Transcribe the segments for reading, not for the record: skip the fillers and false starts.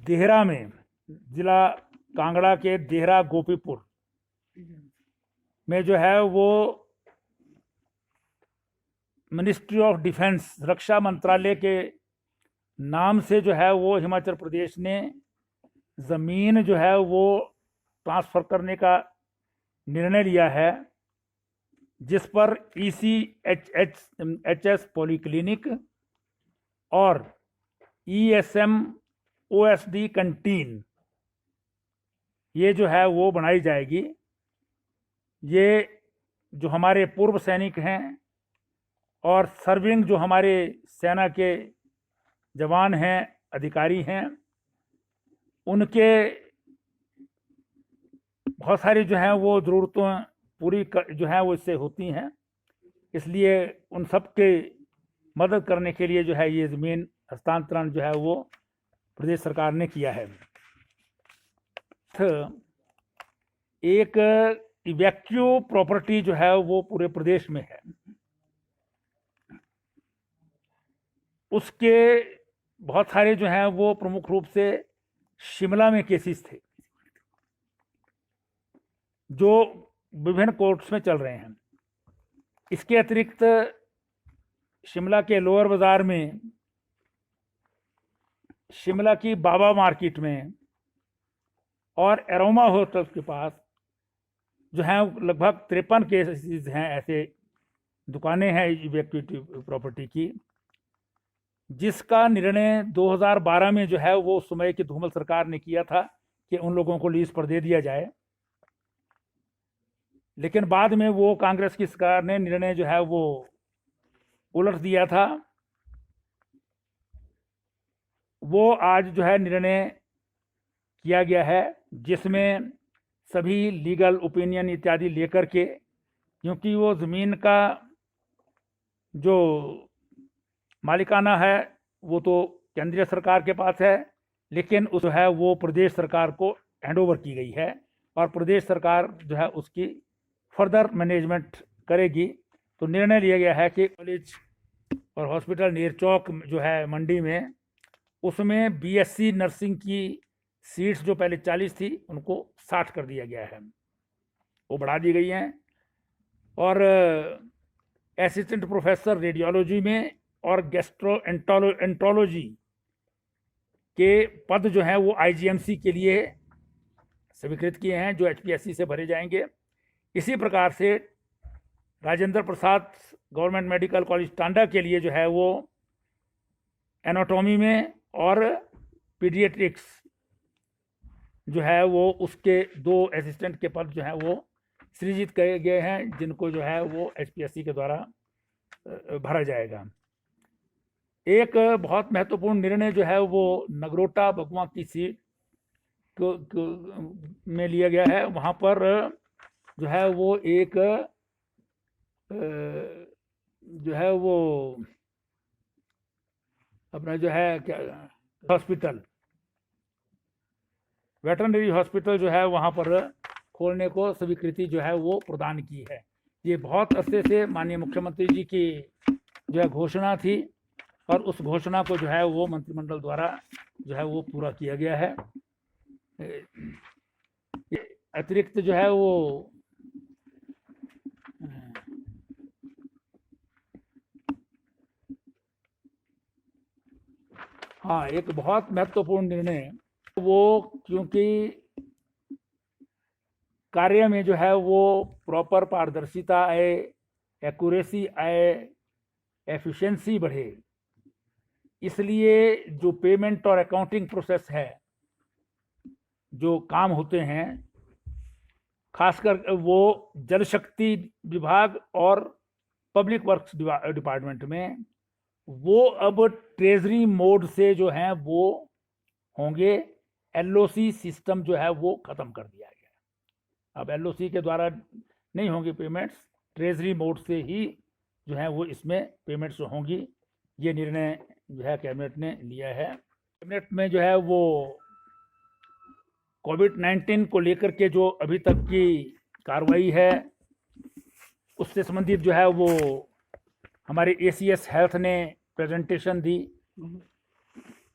देहरा में, जिला कांगड़ा के देहरा गोपीपुर में जो है वो मिनिस्ट्री ऑफ डिफेंस, रक्षा मंत्रालय के नाम से जो है वो हिमाचल प्रदेश ने ज़मीन जो है वो ट्रांसफ़र करने का निर्णय लिया है, जिस पर ECHS पॉलीक्लिनिक और ESM OSD कैंटीन ये जो है वो बनाई जाएगी। ये जो हमारे पूर्व सैनिक हैं और सर्विंग जो हमारे सेना के जवान हैं, अधिकारी हैं, उनके बहुत सारी जो हैं वो ज़रूरतें पूरी जो हैं वो इससे होती हैं। इसलिए उन सब के मदद करने के लिए जो है ये ज़मीन हस्तांतरण जो है वो प्रदेश सरकार ने किया है। तो एक इवैक्यू प्रॉपर्टी जो है वो पूरे प्रदेश में है, उसके बहुत सारे जो हैं वो प्रमुख रूप से शिमला में केसेस थे जो विभिन्न कोर्ट्स में चल रहे हैं। इसके अतिरिक्त शिमला के लोअर बाज़ार में, शिमला की बाबा मार्केट में और एरोमा होटल के पास जो हैं लगभग 53 केसेस हैं, ऐसे दुकानें हैं इवैक्यूएटिव प्रॉपर्टी की, जिसका निर्णय 2012 में जो है वो उस समय की धूमल सरकार ने किया था कि उन लोगों को लीज पर दे दिया जाए। लेकिन बाद में वो कांग्रेस की सरकार ने निर्णय जो है वो उलट दिया था। वो आज जो है निर्णय किया गया है, जिसमें सभी लीगल ओपिनियन इत्यादि लेकर के, क्योंकि वो ज़मीन का जो मालिकाना है वो तो केंद्रीय सरकार के पास है, लेकिन उस है वो प्रदेश सरकार को हैंडओवर की गई है और प्रदेश सरकार जो है उसकी फर्दर मैनेजमेंट करेगी। तो निर्णय लिया गया है कि कॉलेज और हॉस्पिटल नेरचौक जो है मंडी में, उसमें BSc नर्सिंग की सीट्स जो पहले 40 थी उनको 60 कर दिया गया है, वो बढ़ा दी गई हैं। और असिस्टेंट प्रोफेसर रेडियोलॉजी में और गैस्ट्रोएंटरोलॉजी के पद जो हैं वो IGMC के लिए स्वीकृत किए हैं, जो HPSC से भरे जाएंगे। इसी प्रकार से Rajendra Prasad government medical college Tanda के लिए जो है वो एनाटॉमी में और पीडियाट्रिक्स जो है वो उसके 2 असिस्टेंट के पद जो हैं वो सृजित किए गए हैं, जिनको जो है वो HPSC के द्वारा भरा जाएगा। एक बहुत महत्वपूर्ण निर्णय जो है वो नगरोटा बगवा की सीट में लिया गया है। वहाँ पर जो है वो एक जो है वो अपना जो है क्या हॉस्पिटल, वेटरनरी हॉस्पिटल जो है वहाँ पर खोलने को स्वीकृति जो है वो प्रदान की है। ये बहुत अरसे से माननीय मुख्यमंत्री जी की जो है घोषणा थी और उस घोषणा को जो है वो मंत्रिमंडल द्वारा जो है वो पूरा किया गया है। अतिरिक्त जो है वो हाँ, एक बहुत महत्वपूर्ण निर्णय वो, क्योंकि कार्य में जो है वो प्रॉपर पारदर्शिता आए, एक्यूरेसी आए, एफिशिएंसी बढ़े, इसलिए जो पेमेंट और अकाउंटिंग प्रोसेस है, जो काम होते हैं, खासकर वो जल शक्ति विभाग और पब्लिक वर्क्स डिपार्टमेंट में, वो अब ट्रेजरी मोड से जो हैं वो होंगे। LOC सिस्टम जो है वो ख़त्म कर दिया गया। अब LOC के द्वारा नहीं होंगी पेमेंट्स, ट्रेजरी मोड से ही जो है वो इसमें पेमेंट्स होंगी। ये निर्णय जो है कैबिनेट ने लिया है। कैबिनेट में जो है वो कोविड-19 को लेकर के जो अभी तक की कार्रवाई है, उससे संबंधित जो है वो हमारे ACS हेल्थ ने प्रेजेंटेशन दी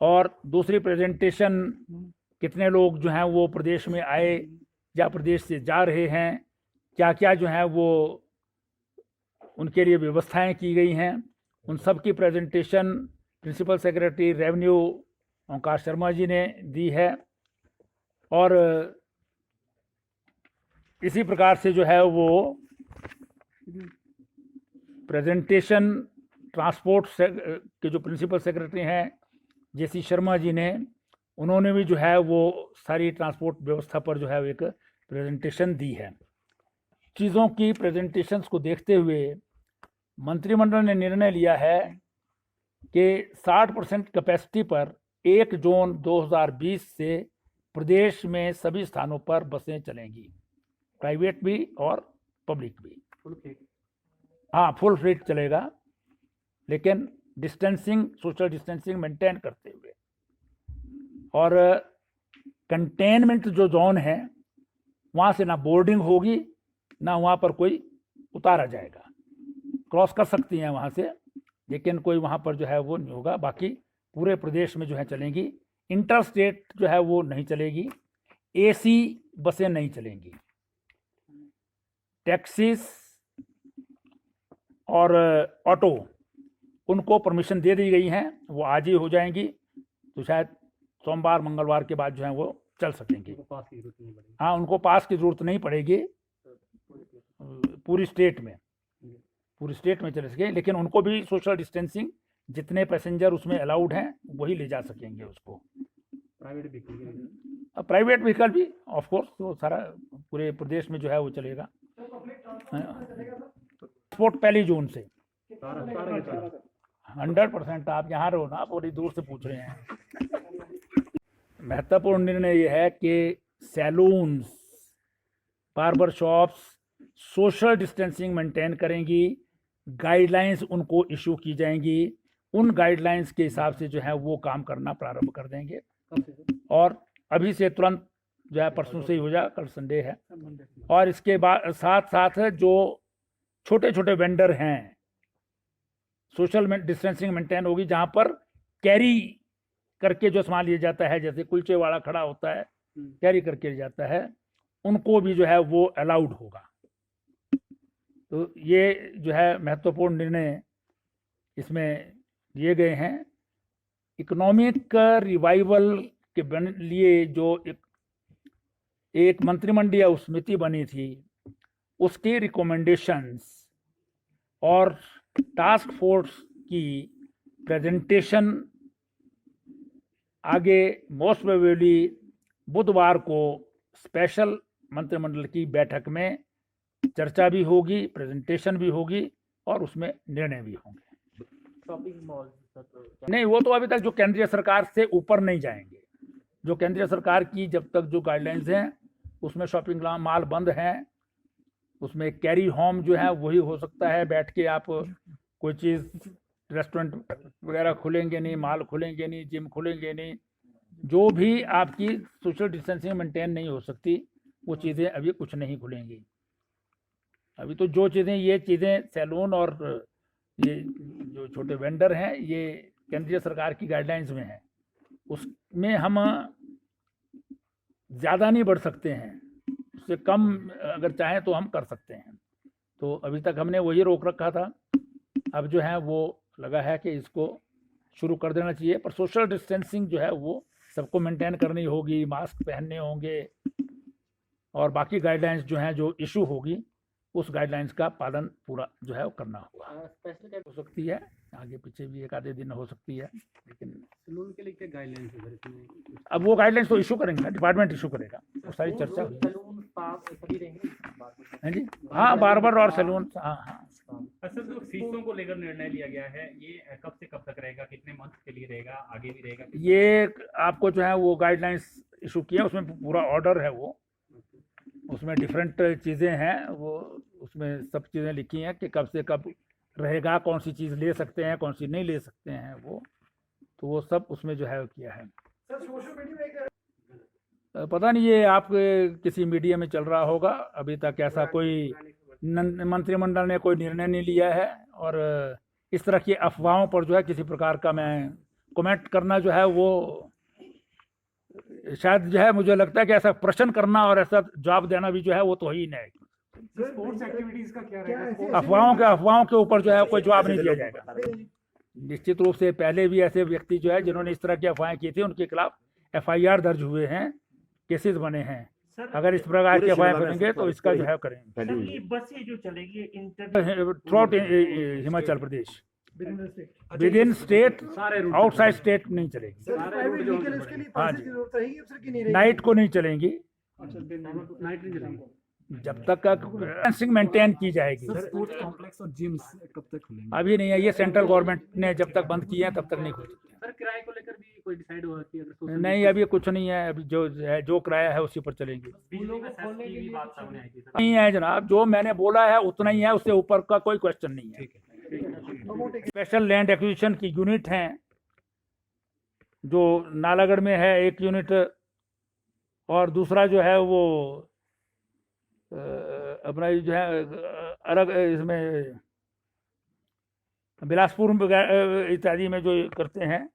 और दूसरी प्रेजेंटेशन कितने लोग जो हैं वो प्रदेश में आए या प्रदेश से जा रहे हैं, क्या क्या जो है वो उनके लिए व्यवस्थाएं की गई हैं, उन सब की प्रेजेंटेशन प्रिंसिपल सेक्रेटरी रेवेन्यू ओंकार शर्मा जी ने दी है। और इसी प्रकार से जो है वो प्रेजेंटेशन ट्रांसपोर्ट के जो प्रिंसिपल सेक्रेटरी हैं जेसी शर्मा जी ने, उन्होंने भी जो है वो सारी ट्रांसपोर्ट व्यवस्था पर जो है एक प्रेजेंटेशन दी है। चीज़ों की प्रेजेंटेशंस को देखते हुए मंत्रिमंडल ने निर्णय लिया है कि 60% कैपेसिटी पर 1 जून 2020 से प्रदेश में सभी स्थानों पर बसें चलेंगी, प्राइवेट भी और पब्लिक भी। हाँ, फुल फ्लीट चलेगा, लेकिन डिस्टेंसिंग, सोशल डिस्टेंसिंग मेंटेन करते हुए। और कंटेनमेंट जो जोन है वहाँ से ना बोर्डिंग होगी ना वहाँ पर कोई उतारा जाएगा। क्रॉस कर सकती हैं वहाँ से, लेकिन कोई वहाँ पर जो है वो नहीं होगा। बाकी पूरे प्रदेश में जो है चलेंगी। इंटर स्टेट जो है वो नहीं चलेगी, एसी बसें नहीं चलेंगी। टैक्सीज और ऑटो, उनको परमिशन दे दी गई हैं, वो आज ही हो जाएंगी, तो शायद सोमवार मंगलवार के बाद जो है वो चल सकेंगे। हाँ, उनको पास की ज़रूरत नहीं पड़ेगी, पूरी स्टेट में चल सके। लेकिन उनको भी सोशल डिस्टेंसिंग, जितने पैसेंजर उसमें अलाउड हैं वही ले जा सकेंगे उसको। प्राइवेट व्हीकल भी ऑफ कोर्स वो सारा पूरे प्रदेश में जो है वो चलेगा। ट्रांसपोर्ट पहली जून से 100%। आप यहाँ रहो ना, आप बड़ी दूर से पूछ रहे हैं। महत्वपूर्ण निर्णय ये है कि saloons, barber shops social distancing maintain करेंगी, गाइडलाइंस उनको इशू की जाएंगी, उन गाइडलाइंस के हिसाब से जो है वो काम करना प्रारंभ कर देंगे। और अभी से तुरंत जो है, परसों से ही हो जाए, कल संडे है। और इसके बाद साथ साथ जो छोटे छोटे वेंडर हैं, सोशल डिस्टेंसिंग मेंटेन होगी। जहाँ पर कैरी करके जो सामान लिया जाता है, जैसे कुलचे वाला खड़ा होता है कैरी करके लिया जाता है, उनको भी जो है वो अलाउड होगा। तो ये जो है महत्वपूर्ण निर्णय इसमें लिए गए हैं। इकोनॉमिक रिवाइवल के लिए जो एक मंत्रिमंडलीय समिति बनी थी, उसके रिकमेंडेशंस और टास्क फोर्स की प्रेजेंटेशन आगे मोस्ट प्रोबेबली बुधवार को स्पेशल मंत्रिमंडल की बैठक में चर्चा भी होगी, प्रेजेंटेशन भी होगी और उसमें निर्णय भी होंगे। शॉपिंग मॉल नहीं, वो तो अभी तक जो केंद्रीय सरकार से ऊपर नहीं जाएंगे। जो केंद्रीय सरकार की जब तक जो गाइडलाइंस हैं उसमें शॉपिंग मॉल बंद हैं। उसमें कैरी होम जो है वही हो सकता है, बैठ के आप कोई चीज़, रेस्टोरेंट वगैरह खुलेंगे नहीं, मॉल खुलेंगे नहीं, जिम खुलेंगे नहीं। जो भी आपकी सोशल डिस्टेंसिंग मेंटेन नहीं हो सकती वो चीज़ें अभी कुछ नहीं खुलेंगी। अभी तो जो चीज़ें, ये चीज़ें सैलून और ये जो छोटे वेंडर हैं, ये केंद्रीय सरकार की गाइडलाइंस में है, उसमें हम ज़्यादा नहीं बढ़ सकते हैं, उससे कम अगर चाहें तो हम कर सकते हैं। तो अभी तक हमने वही रोक रखा था। अब जो है वो लगा है कि इसको शुरू कर देना चाहिए, पर सोशल डिस्टेंसिंग जो है वो सबको मेंटेन करनी होगी, मास्क पहनने होंगे और बाकी गाइडलाइंस जो हैं, जो इशू होगी, उस गाइडलाइंस का पालन पूरा जो है वो करना होगा। स्पेशल हो सकती है आगे पीछे भी एक आधे दिन हो सकती है, लेकिन सैलून के लिए क्या गाइडलाइंस है इसमें? अब वो गाइडलाइंस तो इशू करेंगे ना, डिपार्टमेंट इशू करेगा, वो सारी चर्चा हुई। सैलून स्पा सभी रहेंगे हैं जी, हाँ, बार्बर और सैलून, हाँ हाँ। अच्छा, तो फीसों को लेकर निर्णय लिया गया है, ये कब से कब तक रहेगा, कितने मंथ के लिए रहेगा, आगे भी रहेगा? ये आपको जो है वो गाइडलाइंस इशू किया, उसमें पूरा ऑर्डर है, वो उसमें डिफरेंट चीज़ें हैं, वो उसमें सब चीज़ें लिखी हैं कि कब से कब रहेगा, कौन सी चीज़ ले सकते हैं, कौन सी नहीं ले सकते हैं, वो तो वो सब उसमें जो है किया है। पता नहीं, ये आप किसी मीडिया में चल रहा होगा। अभी तक ऐसा कोई मंत्रिमंडल ने कोई निर्णय नहीं लिया है, और इस तरह की अफवाहों पर जो है किसी प्रकार का मैं कमेंट करना जो है वो शायद जो है मुझे लगता है कि ऐसा प्रश्न करना और ऐसा जवाब देना भी जो है वो तो ही नहीं है। स्पोर्ट्स एक्टिविटीज का क्या रहेगा? अफवाहों के ऊपर जो है कोई जवाब नहीं दिया जाएगा। निश्चित रूप से पहले भी ऐसे व्यक्ति जो है जिन्होंने इस तरह की अफवाहें की थी उनके खिलाफ FIR दर्ज हुए हैं, केसेस बने हैं। अगर इस प्रकार की अफवाहें करेंगे तो इसका जो है करेंगे सर ये बसें जो चलेगी through out Himachal Pradesh, with in state, outside state नहीं चलेगी। हाँ जी, नाइट को नहीं चलेंगी नाइट नहीं चलेगी। जब तक बैलेंसिंग मेंटेन की जाएगी। स्पोर्ट्स कॉम्प्लेक्स और जिम्स कब तक खुलेंगे? अभी नहीं है, ये सेंट्रल गवर्नमेंट ने जब तक बंद किए हैं तब तक नहीं खुल सकते। सर किराए को लेकर भी कोई डिसाइड हुआ कि अगर social नहीं, अभी कुछ नहीं है, अभी जो किराया है उसी पर चलेंगे। बिजली का सेस की भी बात सामने आई थी सर। नहीं है जनाब, जो मैंने बोला है उतना ही है, उससे ऊपर का कोई क्वेश्चन नहीं है। स्पेशल लैंड एक्विजिशन की यूनिट हैं जो नालागढ़ में है एक यूनिट, और दूसरा जो है वो अपना जो है अलग इसमें बिलासपुर इत्यादि में जो करते हैं,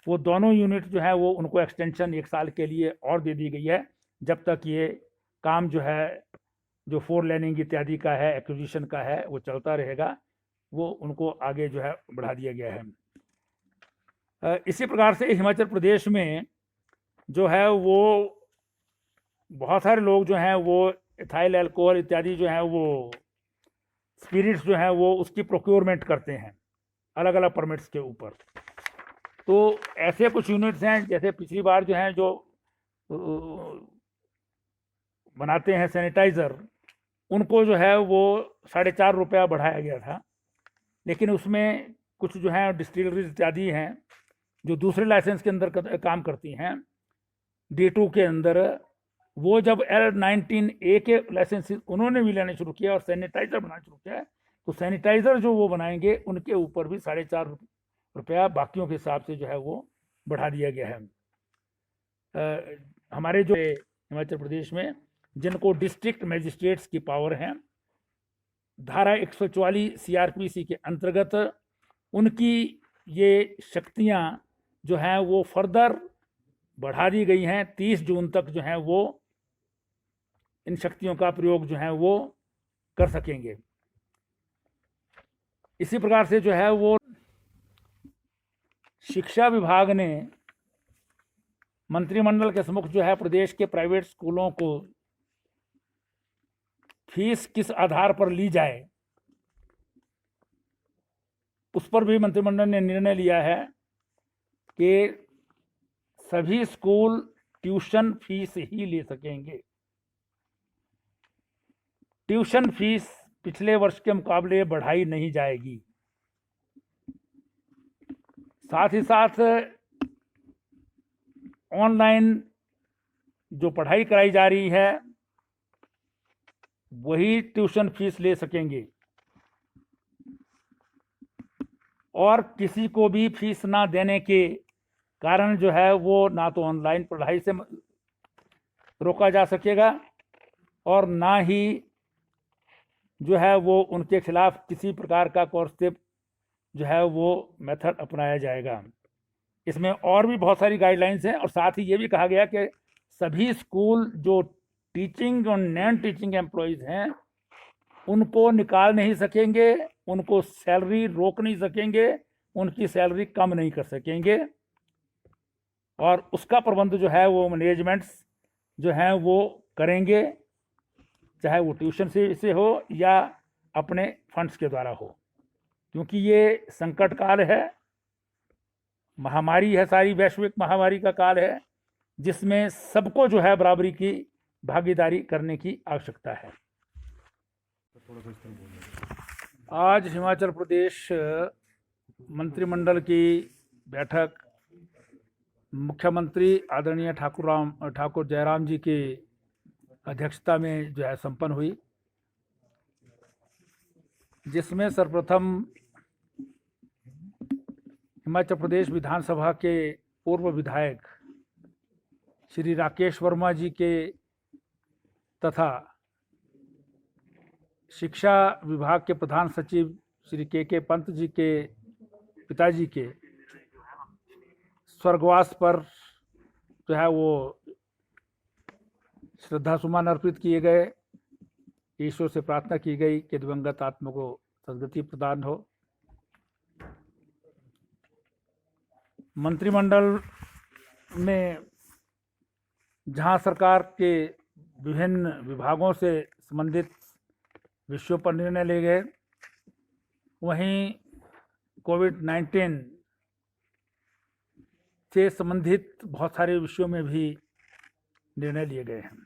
वो दोनों यूनिट जो है वो उनको एक्सटेंशन 1 साल के लिए और दे दी गई है, जब तक ये काम जो है जो 4 लेनिंग इत्यादि का है, एक्विजिशन का है, वो चलता रहेगा, वो उनको आगे जो है बढ़ा दिया गया है। इसी प्रकार से हिमाचल प्रदेश में जो है वो बहुत सारे लोग जो हैं वो इथाइल अल्कोहल इत्यादि जो है वो स्पिरिट्स जो है वो उसकी प्रोक्योरमेंट करते हैं अलग अलग परमिट्स के ऊपर। तो ऐसे कुछ यूनिट्स हैं, जैसे पिछली बार जो हैं जो बनाते हैं सैनिटाइज़र, उनको जो है वो 4.5 रुपया बढ़ाया गया था, लेकिन उसमें कुछ जो है डिस्टिलरीज इत्यादि हैं जो दूसरे लाइसेंस के अंदर काम करती हैं D2 के अंदर, वो जब L19A के लाइसेंस उन्होंने भी लेने शुरू किया और सैनिटाइज़र बनाना शुरू किया, तो सैनिटाइज़र जो वो बनाएंगे उनके ऊपर भी 4.5 रुपया बाकियों के हिसाब से जो है वो बढ़ा दिया गया है। हमारे जो हिमाचल प्रदेश में जिनको डिस्ट्रिक्ट मजिस्ट्रेट्स की पावर हैं, धारा 144 CRPC के अंतर्गत उनकी ये शक्तियां जो हैं वो फर्दर बढ़ा दी गई हैं। 30 जून तक जो है वो इन शक्तियों का प्रयोग जो है वो कर सकेंगे। इसी प्रकार से जो है वो शिक्षा विभाग ने मंत्रिमंडल के सम्मुख जो है प्रदेश के प्राइवेट स्कूलों को फीस किस आधार पर ली जाए, उस पर भी मंत्रिमंडल ने निर्णय लिया है कि सभी स्कूल ट्यूशन फीस ही ले सकेंगे। ट्यूशन फीस पिछले वर्ष के मुकाबले बढ़ाई नहीं जाएगी। साथ ही साथ ऑनलाइन जो पढ़ाई कराई जा रही है वही ट्यूशन फीस ले सकेंगे, और किसी को भी फीस ना देने के कारण जो है वो ना तो ऑनलाइन पढ़ाई से रोका जा सकेगा और ना ही जो है वो उनके खिलाफ किसी प्रकार का कोर्सिव जो है वो मेथड अपनाया जाएगा। इसमें और भी बहुत सारी गाइडलाइंस हैं, और साथ ही ये भी कहा गया कि सभी स्कूल जो टीचिंग और नॉन टीचिंग एम्प्लॉयज़ हैं उनको निकाल नहीं सकेंगे, उनको सैलरी रोक नहीं सकेंगे, उनकी सैलरी कम नहीं कर सकेंगे, और उसका प्रबंध जो है वो मैनेजमेंट्स जो हैं वो करेंगे, चाहे वो ट्यूशन से हो या अपने फंड्स के द्वारा हो। क्योंकि ये संकट काल है, महामारी है, सारी वैश्विक महामारी का काल है, जिसमें सबको जो है बराबरी की भागीदारी करने की आवश्यकता है। आज हिमाचल प्रदेश मंत्रिमंडल की बैठक मुख्यमंत्री आदरणीय ठाकुर जयराम जी की अध्यक्षता में जो है संपन्न हुई, जिसमें सर्वप्रथम हिमाचल प्रदेश विधानसभा के पूर्व विधायक श्री राकेश वर्मा जी के तथा शिक्षा विभाग के प्रधान सचिव श्री के पंत जी के पिताजी के स्वर्गवास पर जो है वो श्रद्धा सुमन अर्पित किए गए। ईश्वर से प्रार्थना की गई कि दिवंगत आत्मा को सद्गति प्रदान हो। मंत्रिमंडल में जहां सरकार के विभिन्न विभागों से संबंधित विषयों पर निर्णय लिए गए, वहीं कोविड-19 से संबंधित बहुत सारे विषयों में भी निर्णय लिए गए हैं।